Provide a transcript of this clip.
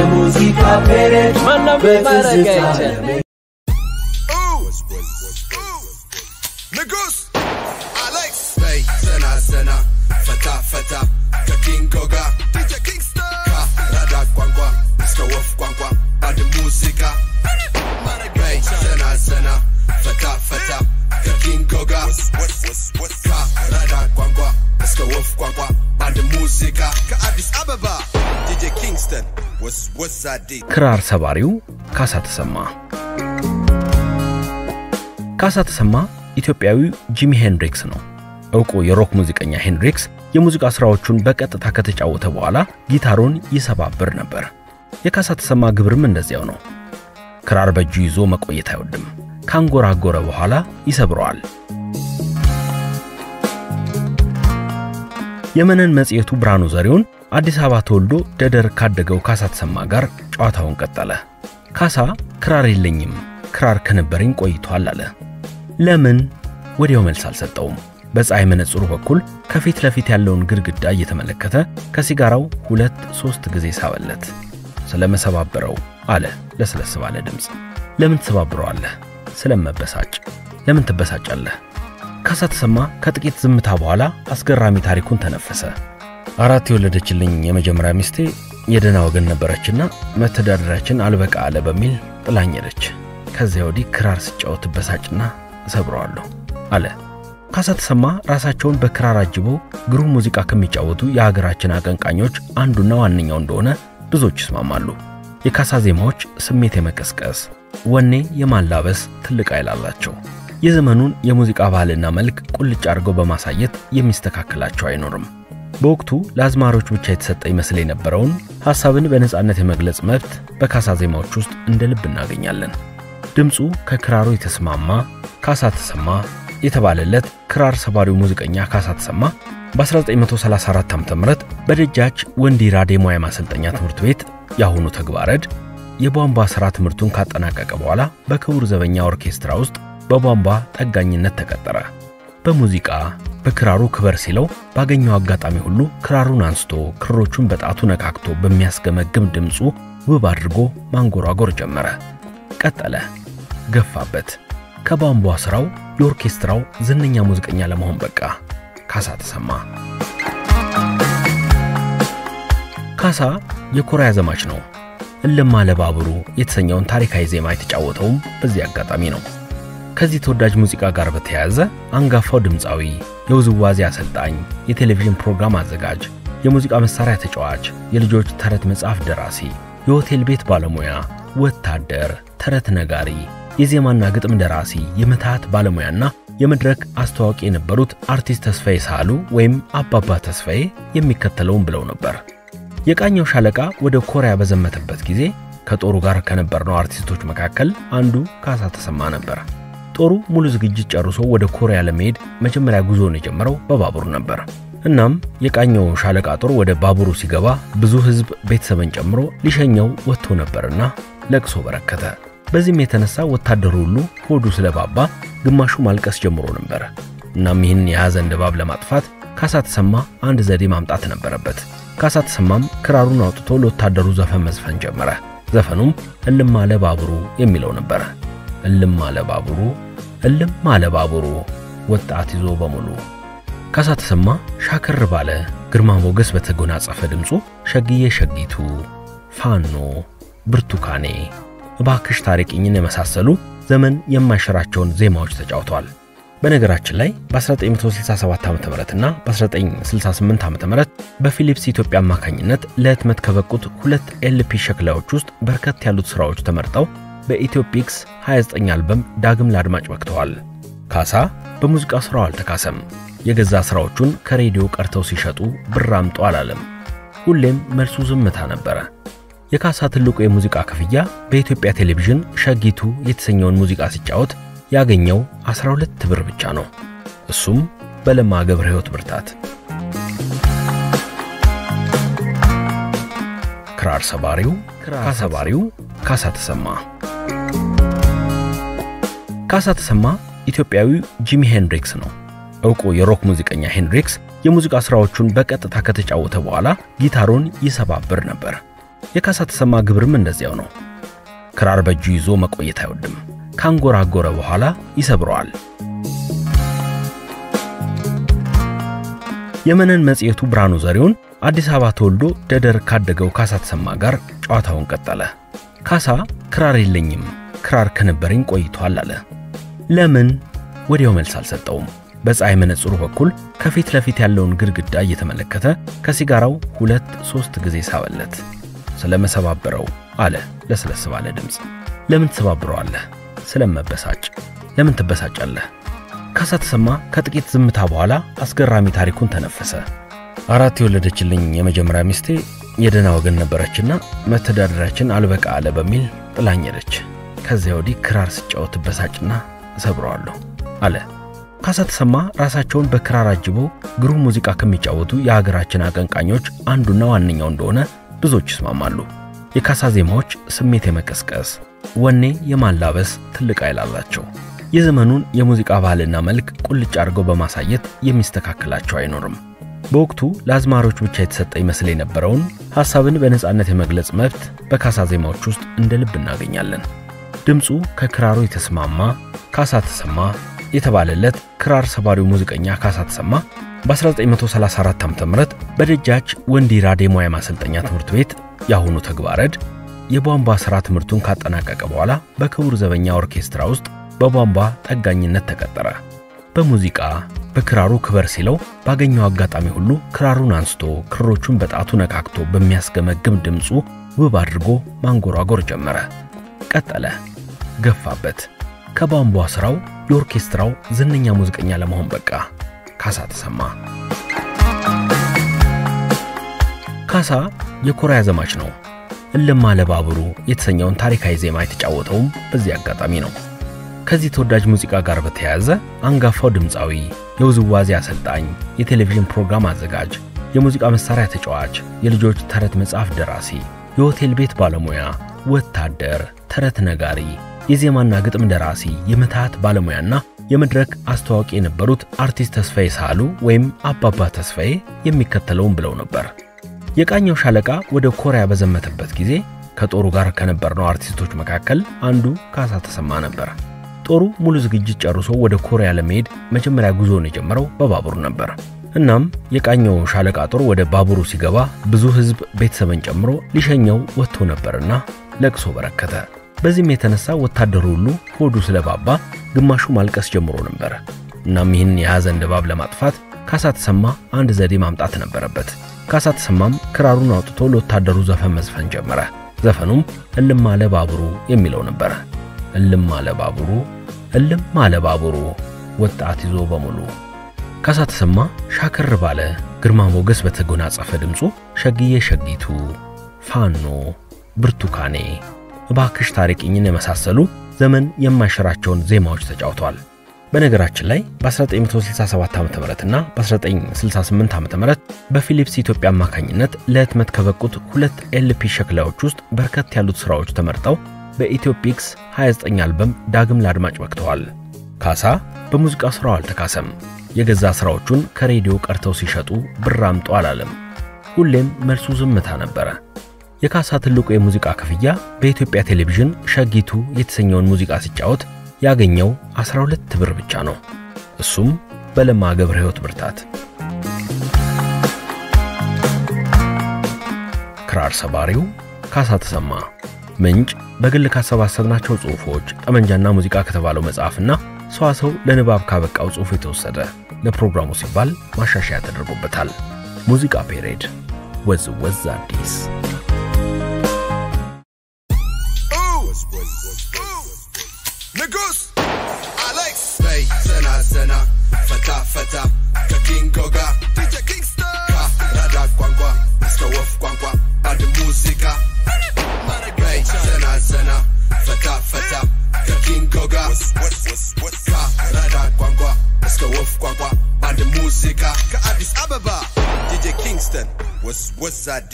የሙዚቃ ፔሬድ በትዝታ Negus Alex Hey Zena Zena Fata Fata King Goga DJ Kingston Ka Rada Kwangwa Mr. Wolf Kwangwa Bad Musica Hey Zena Zena Fata Fata King Goga Ka Rada Kwangwa Mr. Wolf Kwangwa Bad Musica Ka Addis Ababa DJ Kingston What's that deep ክራር ሰባሪው ካሳ ተሰማ ካሳ ተሰማ ኢትዮጵያዊ ጂሚ ሄንድሪክስ ነው እውቁ የሮክ ሙዚቀኛ ሄንድሪክስ የሙዚቃ ስራዎቹን በቀጥታ ከተጫወተ በኋላ ጊታሩን ይሰባብር ነበር የካሳ ተሰማ ግብርም እንደዚያው ነው ክራር በእጁ ይዞ መቆየት አይወድም ካንጎራጎረ በኋላ ይሰብረዋል የመነን መጽሔቱ ብራኑ ዘሪውን አዲስ አበባ ተወልዶ ደደር ካደገው ካሳ ተሰማ ጋር ጨዋታውን ቀጠለ ካሳ ክራር የለኝም ክራር ከነበረኝ ቆይቷል አለ ለምን ወዲያው መልስ አልሰጠውም በፀሐይ መነጽሩ በኩል ከፊት ለፊት ያለውን ግድግዳ እየተመለከተ ከሲጋራው 2-3 ጊዜ ሳበለት ስለመሰባበረው አለ ለስለስ ባለ ድምጽ ለምን ተሰባብረዋለህ ስለመበሳጭ ለምን ተበሳጫለህ ካሳ ተሰማ ከጥቂት ዝምታ በኋላ አስገራሚ ታሪኩን ተነፈሰ አራት የወለደችልኝ የመጀመሪያ ሚስቴ የደና ወገን ነበረችና መተዳደራችን አልበቃ አለ በሚል ጥላኝ ሄደች ከዚያ ወዲህ ክራር ስጫወት በሳጭና ሰብረዋለሁ አለ ካሳ ተሰማ ራሳቸውን በክራር አጅበው ግሩም ሙዚቃ ከሚጫወቱ የሀገራችን አቀንቃኞች አንዱና ዋነኛው እንደሆነ ብዙዎች ይስማማሉ የካሳ ዜማዎች ስሜት የመቀስቀስ ወኔ የማላበስ ትልቅ ኃይል አላቸው የዘመኑን የሙዚቃ ባህልና መልክ ቁልጭ አድርገው በማሳየት የሚስተካከላቸው አይኖርም በወቅቱ ለአዝማሪዎች ብቻ የተሰጠ ይመስል የነበረውን ሐሳብን በነጻነት የመግለጽ መብት በካሳ ዜማዎች ውስጥ እንደ ልብ እናገኛለን ድምጹ ከክራሩ የተስማማ ካሳ ተሰማ የተባለለት ክራር ሰባሪው ሙዚቀኛ ካሳ ተሰማ በ1934 ዓ.ም በደጃች ወንዲራ ዴሞያ ማሰልጠኛ ትምህርት ቤት ያሁኑ ተግባረድ የቧንቧ ሥራ ትምህርቱን ካጠናቀቀ በኋላ በክቡር ዘበኛ ኦርኬስትራ ውስጥ በቧንቧ ጠጋኝነት ተቀጠረ በሙዚቃ በክራሩ ክበር ሲለው ባገኘው አጋጣሚ ሁሉ ክራሩን አንስቶ ክሮቹን በጣቱ ነካክቶ በሚያስገመግም ድምጹ ውብ አድርጎ ማንጎራጎር ጀመረ ቀጠለ ገፋበት ከቧንቧ ስራው የኦርኬስትራው ዝነኛ ሙዚቀኛ ለመሆን በቃ ካሳ ተሰማ ካሳ የኮሪያ ዘማች ነው እልማ ለባቡሩ የተሰኘውን ታሪካዊ ዜማ የተጫወተው በዚህ አጋጣሚ ነው ከዚህ ተወዳጅ ሙዚቃ ጋር በተያያዘ አንጋፋው ድምጻዊ የውዝዋዜ አሰልጣኝ የቴሌቪዥን ፕሮግራም አዘጋጅ የሙዚቃ መሳሪያ ተጫዋች የልጆች ተረት መጽሐፍ ደራሲ የሆቴል ቤት ባለሙያ ወታደር ተረት ነጋሪ የዜማና ግጥም ደራሲ የመታት ባለሙያና የመድረክ አስተዋቂ የነበሩት አርቲስት ተስፋዬ ሳሉ ወይም አባባ ተስፋዬ የሚከተለውን ብለው ነበር የቃኘው ሻለቃ ወደ ኮሪያ በዘመተበት ጊዜ ከጦሩ ጋር ከነበርነው አርቲስቶች መካከል አንዱ ካሳ ተሰማ ነበር ጦሩ ሙሉ ዝግጅት ጨርሶ ወደ ኮሪያ ለመሄድ መጀመሪያ ጉዞውን የጀመረው በባቡር ነበር እናም የቃኘው ሻለቃ ጦር ወደ ባቡሩ ሲገባ ብዙ ህዝብ ቤተሰብን ጨምሮ ሊሸኘው ወጥቶ ነበርና ለቅሶ በረከተ በዚህም የተነሳ ወታደሩ ሁሉ ሆዱ ስለባባ ግማሹ ማልቀስ ጀምሮ ነበር እናም ይህን የሐዘን ድባብ ለማጥፋት ካሳ ተሰማ አንድ ዘዴ ማምጣት ነበረበት ካሳ ተሰማም ክራሩን አውጥቶ ለወታደሩ ዘፈን መዝፈን ጀመረ ዘፈኑም እልም አለ ባቡሩ የሚለው ነበር እልም አለ ባቡሩ ወጣት ይዞ በሙሉ ካሳ ተሰማ ሻከር ባለ ግርማ ሞገስ በተጎናጸፈ ድምጹ ሸግዬ ሸጊቱ ፋኖ ብርቱካኔ ባክሽ ታሪክኝን የመሳሰሉ ዘመን የማይሽራቸውን ዜማዎች ተጫውቷል በነገራችን ላይ በ1967 ዓ.ም እና በ1968 ዓ.ም በፊሊፕስ ኢትዮጵያ አማካኝነት ለህትመት ከበቁት ሁለት ኤልፒ ሸክላዎች ውስጥ በርከት ያሉት ስራዎች ተመርጠው በኢትዮፒክስ 29 አልበም ዳግም ለአድማጭ በቅተዋል ካሳ በሙዚቃ ስራው አልተካሰም የገዛ ስራዎቹን ከሬዲዮ ቀርተው ሲሸጡ ብራምጦ አላለም ሁሌም መልሱ ዝምታ ነበር የካሳ ትልቁ የሙዚቃ ክፍያ በኢትዮጵያ ቴሌቪዥን ሸጊቱ የተሰኘውን ሙዚቃ ሲጫወት ያገኘው 12 ብር ብቻ ነው እሱም በለማ ገብረ ህይወት ብርታት ክራር ሰባሪው ካሳ ተሰማ ኢትዮጵያዊ ጂሚ ሄንድሪክስ ነው እውቁ የሮክ ሙዚቀኛ ሄንድሪክስ የሙዚቃ ስራዎቹን በቀጥታ ከተጫወተ በኋላ ጊታሩን ይሰባብር ነበር የካሳ ተሰማ ግብርም እንደዚያው ነው። ክራር በእጁ ይዞ መቆየት አይወድም። ካንጎራጎረ በኋላ ይሰብረዋል። የመነን መጽሔቱ ብርሃኑ ዘሪሁን አዲስ አበባ ተወልዶ ደደር ካደገው ካሳ ተሰማ ጋር ጨዋታውን ቀጠለ። ካሳ ክራር የለኝም፣ ክራር ከነበረኝ ቆይቷል አለ። ለምን? ወዲያው መልስ አልሰጠውም። በፀሐይ መነጽሩ በኩል ከፊት ለፊት ያለውን ግድግዳ እየተመለከተ ከሲጋራው 2-3 ጊዜ ሳበለት። ስለመሰባበረው አለ ለስለስ ባለ ድምጽ። ለምን ትሰባብረዋለህ? ስለመበሳጭ። ለምን ትበሳጫለህ? ካሳ ተሰማ ከጥቂት ዝምታ በኋላ አስገራሚ ታሪኩን ተነፈሰ። 4 የወለደችልኝ የመጀመሪያ ሚስቴ የደና ወገን ነበረችና መተዳደራችን አልበቃ አለ በሚል ጥላኝ ሄደች። ከዚያ ወዲህ ክራር ስጫወት በሳጭና እሰብረዋለሁ አለ። ካሳ ተሰማ ራሳቸውን በክራር አጅበው ግሩም ሙዚቃ ከሚጫወቱ የሀገራችን አቀንቃኞች አንዱና ዋነኛው እንደሆነ ብዙዎች ይስማማሉ። የካሳ ዜማዎች ስሜት የመቀስቀስ ወኔ የማላበስ ትልቅ ኃይል አላቸው። የዘመኑን የሙዚቃ ባህልና መልክ ቁልጭ አድርገው በማሳየት የሚስተካከላቸው አይኖርም። በወቅቱ ለአዝማሪዎች ብቻ የተሰጠ ይመስል የነበረውን ሐሳብን በነጻነት የመግለጽ መብት በካሳ ዜማዎች ውስጥ እንደ ልብ እናገኛለን። ድምጹ ከክራሩ የተስማማ ካሳ ተሰማ የተባለለት ክራር ሰባሪው ሙዚቀኛ ካሳ ተሰማ በ1934 ዓ.ም በደጃች ወንዲራ የሙያ ማሰልጠኛ ትምህርት ቤት ያሁኑ ተግባረድ የቧንቧ ሥራ ትምህርቱን ካጠናቀቀ በኋላ በክቡር ዘበኛ ኦርኬስትራ ውስጥ በቧንቧ ጠጋኝነት ተቀጠረ። በሙዚቃ በክራሩ ክበር ሲለው ባገኘው አጋጣሚ ሁሉ ክራሩን አንስቶ ክሮቹን በጣቱ ነካክቶ በሚያስገመግም ድምጹ ውብ አድርጎ ማንጎራጎር ጀመረ። ቀጠለ፣ ገፋበት። ከቧንቧ ሥራው የኦርኬስትራው ዝነኛ ሙዚቀኛ ለመሆን በቃ። ካሳ ተሰማ። ካሳ የኮሪያ ዘማች ነው። እልም አለ ባቡሩ የተሰኘውን ታሪካዊ ዜማ የተጫወተውም በዚህ አጋጣሚ ነው። ከዚህ ተወዳጅ ሙዚቃ ጋር በተያያዘ አንጋፋው ድምፃዊ፣ የውዝዋዜ አሰልጣኝ፣ የቴሌቪዥን ፕሮግራም አዘጋጅ፣ የሙዚቃ መሳሪያ ተጫዋች፣ የልጆች ተረት መጽሐፍ ደራሲ፣ የሆቴል ቤት ባለሙያ፣ ወታደር፣ ተረት ነጋሪ፣ የዜማና ግጥም ደራሲ፣ የምትሃት ባለሙያና የመድረክ አስተዋቂ የነበሩት አርቲስት ተስፋዬ ሳሉ ወይም አባባ ተስፋዬ የሚከተለውን ብለው ነበር። የቃኘው ሻለቃ ወደ ኮሪያ በዘመተበት ጊዜ ከጦሩ ጋር ከነበርነው አርቲስቶች መካከል አንዱ ካሳ ተሰማ ነበር። ጦሩ ሙሉ ዝግጅት ጨርሶ ወደ ኮሪያ ለመሄድ መጀመሪያ ጉዞውን የጀመረው በባቡር ነበር። እናም የቃኘው ሻለቃ ጦር ወደ ባቡሩ ሲገባ ብዙ ህዝብ ቤተሰብን ጨምሮ ሊሸኘው ወጥቶ ነበርና ለቅሶ በረከተ። በዚህም የተነሳ ወታደሩ ሁሉ ሆዱ ስለባባ ግማሹ ማልቀስ ጀምሮ ነበር። እናም ይህን የሐዘን ድባብ ለማጥፋት ካሳ ተሰማ አንድ ዘዴ ማምጣት ነበረበት። ካሳ ተሰማም ክራሩን አውጥቶ ለወታደሩ ዘፈን መዝፈን ጀመረ። ዘፈኑም እልም አለ ባቡሩ የሚለው ነበር። እልም አለ ባቡሩ፣ እልም አለ ባቡሩ ወጣት ይዞ በሙሉ። ካሳ ተሰማ ሻከር ባለ ግርማ ሞገስ በተጎናጸፈ ድምጹ ሸግዬ ሸጊቱ፣ ፋኖ፣ ብርቱካኔ፣ እባክሽ ታሪቅኝን የመሳሰሉ ዘመን የማይሽራቸውን ዜማዎች ተጫውቷል። በነገራችን ላይ በ1967 ዓ.ም እና በ1968 ዓ.ም በፊሊፕስ ኢትዮጵያ አማካኝነት ለህትመት ከበቁት 2 ኤልፒ ሸክላዎች ውስጥ በርከት ያሉት ስራዎች ተመርጠው በኢትዮፒክስ 29 አልበም ዳግም ለአድማጭ በቅተዋል። ካሳ በሙዚቃ ስራው አልተካሰም። የገዛ ስራዎቹን ከሬዲዮ ቀርተው ሲሸጡ ብር አምጡ አላለም። ሁሌም መልሱ ዝምታ ነበረ። የካሳ ትልቁ የሙዚቃ ክፍያ በኢትዮጵያ ቴሌቪዥን ሸጊቱ የተሰኘውን ሙዚቃ ሲጫወት ያገኘው 12 ብር ብቻ ነው። እሱም በለማ ገብረ ሕይወት ብርታት። ክራር ሰባሪው ካሳ ተሰማ። ምንጭ በግል ካሰባሰብናቸው ጽሑፎች፣ ጠመንጃና ሙዚቃ ከተባለው መጽሐፍና ሰዋሰው ለንባብ ካበቃው ጽሑፍ የተወሰደ። ለፕሮግራሙ ሲባል ማሻሻያ ተደርጎበታል። ሙዚቃ ፔሬድ ወዝ አዲስ Negus, Alex, Bay, Zena, Fata, Kakingoga, DJ Kingston, Rada Kwangwa, Mr. Wolf Kwangwa, Bad Musica, Bay, Zena, Fata, Kakingoga, Rada Kwangwa, Mr. Wolf Kwangwa, Bad Musica, Addis Ababa, DJ Kingston, what's that?